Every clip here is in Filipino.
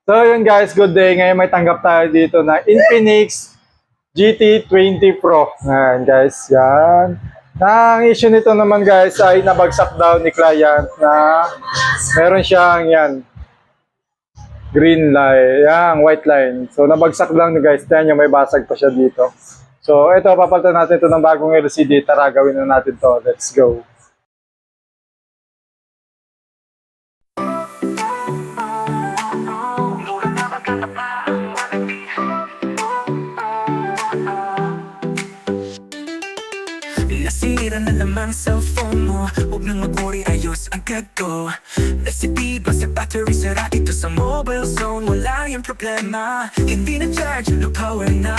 So yun guys, good day. Ngayon may tanggap tayo dito na Infinix GT20 Pro. Ayan guys, yan. Ang issue nito naman guys ay nabagsak daw ni client na meron siyang yan, green line, yan, white line. So nabagsak lang ni guys, yan yung may basag pa siya dito. So ito, papalitan natin ito ng bagong LCD. Tara, gawin na natin to. Let's go. Nasira na naman cellphone mo. Huwag nang mag-worry, ayos agad ko. Nasitiba sa battery, sira dito sa mobile zone. Wala yung problema, hindi na charge, low power na.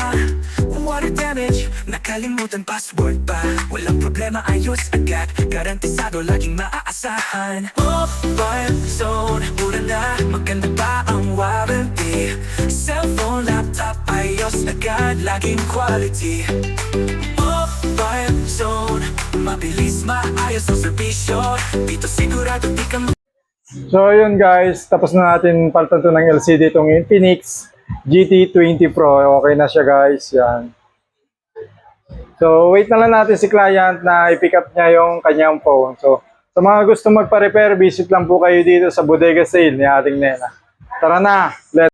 Water damage, nakalimutan password pa. Walang problema, ayos agad. Garantisado, laging maaasahan. Mobile zone, mura na, maganda pa ang warranty. Cellphone, laptop, ayos agad, laging quality. Mobile zone, mabilis, maayos ang serbisyo. Dito sigurado di ka So yun guys, tapos na natin palitan to ng LCD itong Infinix GT20 Pro. Okay na siya guys, yan. So wait na lang natin si client na i-pick up niya yung kanyang phone. So sa mga gusto magpa-repair, visit lang po kayo dito sa bodega sale ni ating Nena. Tara na, let's